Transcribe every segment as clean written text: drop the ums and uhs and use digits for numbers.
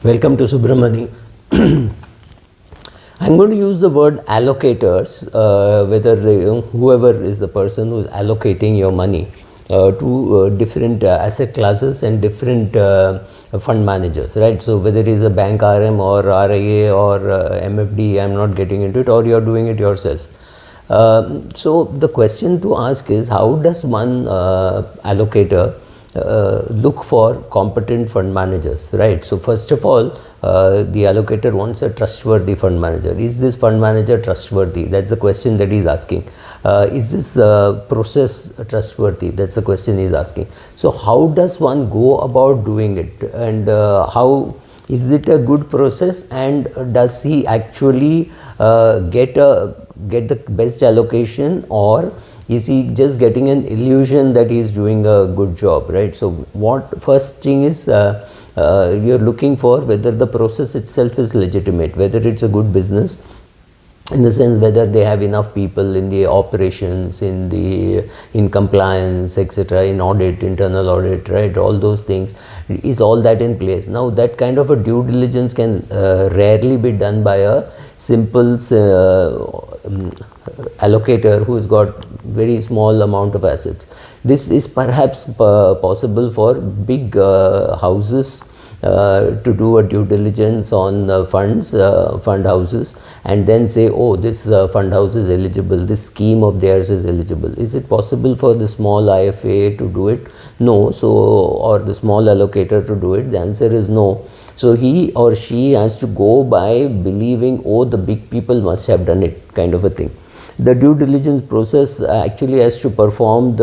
Welcome to Subramani. I'm going to use the word allocators, whether whoever is the person who is allocating your money to different asset classes and different fund managers, right? So whether it is a bank RM or RIA or MFD, I'm not getting into it, or you're doing it yourself. So the question to ask is, how does one allocator look for competent fund managers, right? So first of all, the allocator wants a trustworthy fund manager. Is this fund manager trustworthy? That's the question that he's asking. Is this process trustworthy? That's the question he's asking. So how does one go about doing it, and how is it a good process, and does he actually get the best allocation, or is he just getting an illusion that he is doing a good job, right? So what first thing is, you're looking for whether the process itself is legitimate, whether it's a good business, in the sense whether they have enough people in the operations, in compliance, etc., in audit, internal audit, right? All those things, is all that in place? Now that kind of a due diligence can rarely be done by a simple allocator who's got very small amount of assets. This is perhaps possible for big houses to do a due diligence on fund houses, and then say, oh, this fund house is eligible, this scheme of theirs is eligible. Is it possible for the small IFA to do it? No. So, or the small allocator to do it? The answer is no. So he or she has to go by believing, oh, the big people must have done it, kind of a thing. The due diligence process actually has to perform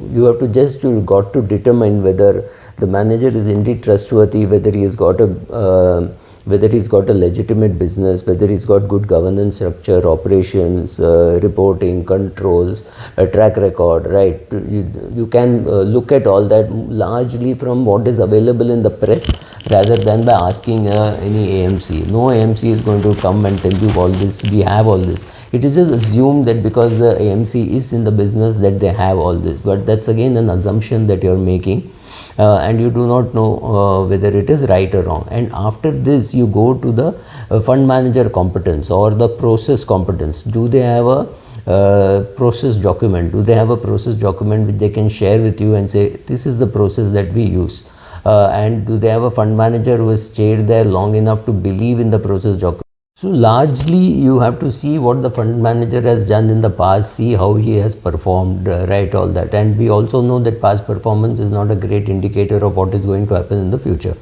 you got to determine whether the manager is indeed trustworthy, whether he's got a legitimate business, whether he's got good governance structure, operations, reporting, controls, a track record, right? You can look at all that largely from what is available in the press, rather than by asking any AMC. No AMC is going to come and tell you all this, we have all this. It is just assumed that because the AMC is in the business that they have all this, but that's again an assumption that you're making. And you do not know whether it is right or wrong. And after this, you go to the fund manager competence or the process competence. Do they have a process document? Do they have a process document which they can share with you and say, this is the process that we use? And do they have a fund manager who has stayed there long enough to believe in the process document? So largely you have to see what the fund manager has done in the past, see how he has performed, right, all that. And we also know that past performance is not a great indicator of what is going to happen in the future.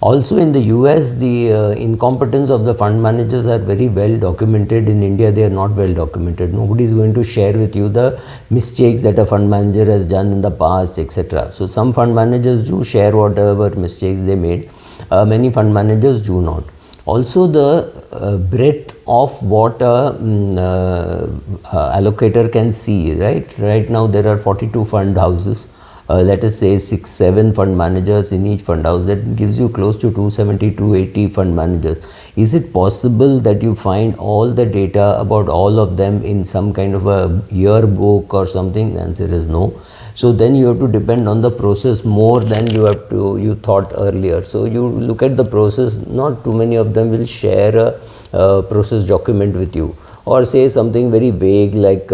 Also in the US, the incompetence of the fund managers are very well documented. In India, they are not well documented. Nobody is going to share with you the mistakes that a fund manager has done in the past, etc. So some fund managers do share whatever mistakes they made. Many fund managers do not. Also, the breadth of what a allocator can see, right? Right now there are 42 fund houses. Let us say 6-7 fund managers in each fund house. That gives you close to 270-280 fund managers. Is it possible that you find all the data about all of them in some kind of a yearbook or something? The answer is no. So then you have to depend on the process more than you thought earlier. So you look at the process. Not too many of them will share a process document with you, or say something very vague like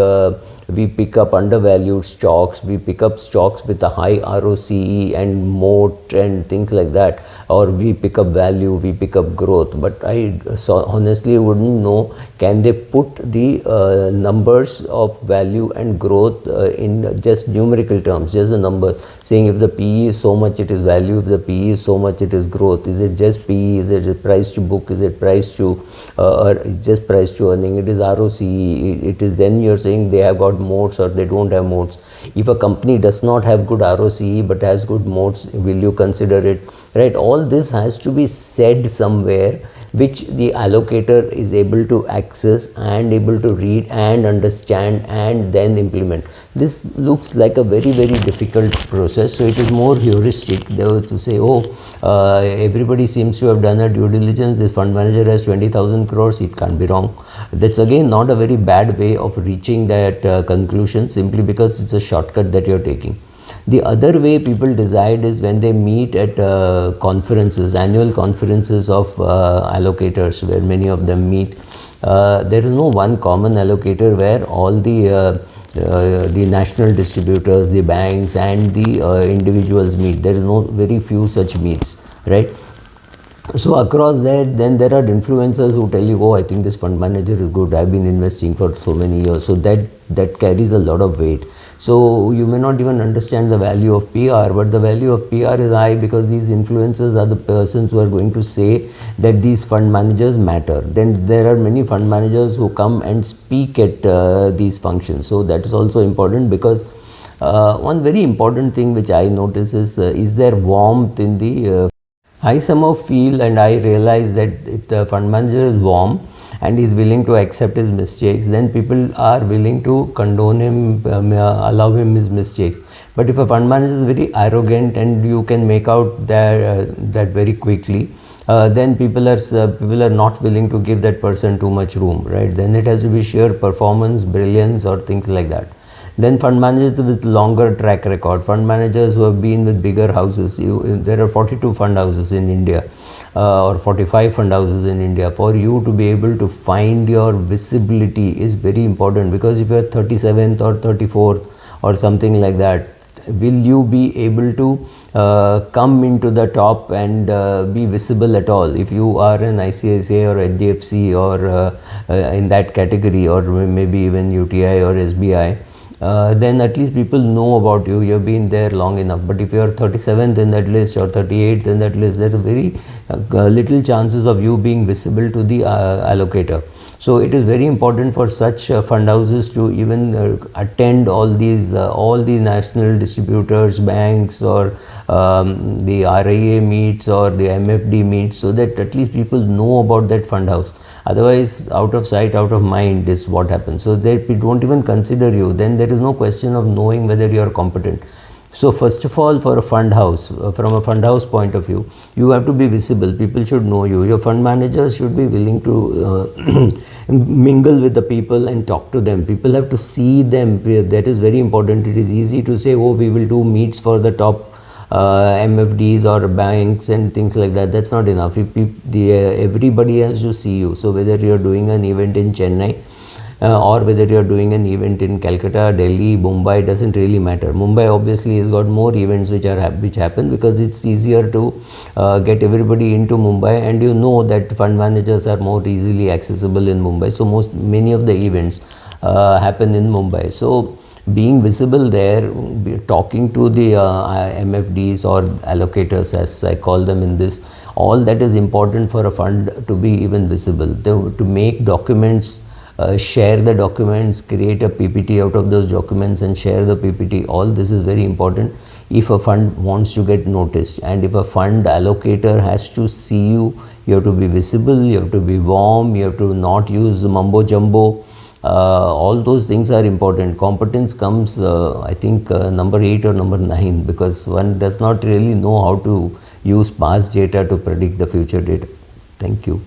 we pick up undervalued stocks, we pick up stocks with a high ROCE and moat and things like that, or we pick up value, we pick up growth. But I honestly wouldn't know, can they put the numbers of value and growth in just numerical terms, just a number, saying if the PE is so much it is value, if the PE is so much it is growth. Is it just PE, is it price to book, is it price to or just price to earning, it is ROCE, it is, then you're saying they have got moats or they don't have moats. If a company does not have good ROCE but has good moats, will you consider it, right? All this has to be said somewhere, which the allocator is able to access and able to read and understand and then implement. This looks like a very, very difficult process. So it is more heuristic. They were to say, oh, everybody seems to have done a due diligence. This fund manager has 20,000 crores. It can't be wrong. That's again not a very bad way of reaching that conclusion, simply because it's a shortcut that you're taking. The other way people decide is when they meet at conferences, annual conferences of allocators, where many of them meet. There is no one common allocator where all the national distributors, the banks and the individuals meet. There is no very few such meets, right? So across that, then there are influencers who tell you, oh, I think this fund manager is good, I've been investing for so many years. So that carries a lot of weight. So you may not even understand the value of PR, but the value of PR is high because these influencers are the persons who are going to say that these fund managers matter. Then there are many fund managers who come and speak at these functions. So that is also important, because one very important thing which I notice is there warmth in the I somehow feel and I realize that if the fund manager is warm and is willing to accept his mistakes, then people are willing to condone him, allow him his mistakes. But if a fund manager is very arrogant and you can make out that very quickly, then people are not willing to give that person too much room, right? Then it has to be sheer performance, brilliance or things like that. Then fund managers with longer track record, fund managers who have been with bigger houses. There are 42 fund houses in India or 45 fund houses in India. For you to be able to find your visibility is very important, because if you are 37th or 34th or something like that, will you be able to come into the top and be visible at all? If you are an ICICI or HDFC or in that category, or maybe even UTI or SBI, then at least people know about you, you've been there long enough. But if you are 37th in that list or 38th in that list, there are very little chances of you being visible to the allocator. So it is very important for such fund houses to even attend all the national distributors, banks or the RIA meets or the MFD meets, so that at least people know about that fund house. Otherwise, out of sight, out of mind is what happens. So they don't even consider you. Then there is no question of knowing whether you are competent. So first of all, for a fund house, from a fund house point of view, you have to be visible. People should know you. Your fund managers should be willing to mingle with the people and talk to them. People have to see them. That is very important. It is easy to say, oh, we will do meets for the top MFDs or banks and things like that. That's not enough. Everybody has to see you. So whether you're doing an event in Chennai or whether you're doing an event in Calcutta, Delhi, Mumbai, doesn't really matter. Mumbai obviously has got more events which happen because it's easier to get everybody into Mumbai, and you know that fund managers are more easily accessible in Mumbai. So many of the events happen in Mumbai. So being visible there, talking to the MFDs or allocators, as I call them in this, all that is important for a fund to be even visible. To make documents, share the documents, create a PPT out of those documents and share the PPT. All this is very important if a fund wants to get noticed. And if a fund allocator has to see you, you have to be visible, you have to be warm, you have to not use mumbo jumbo. All those things are important. Competence comes, I think, number 8 or number 9, because one does not really know how to use past data to predict the future data. Thank you.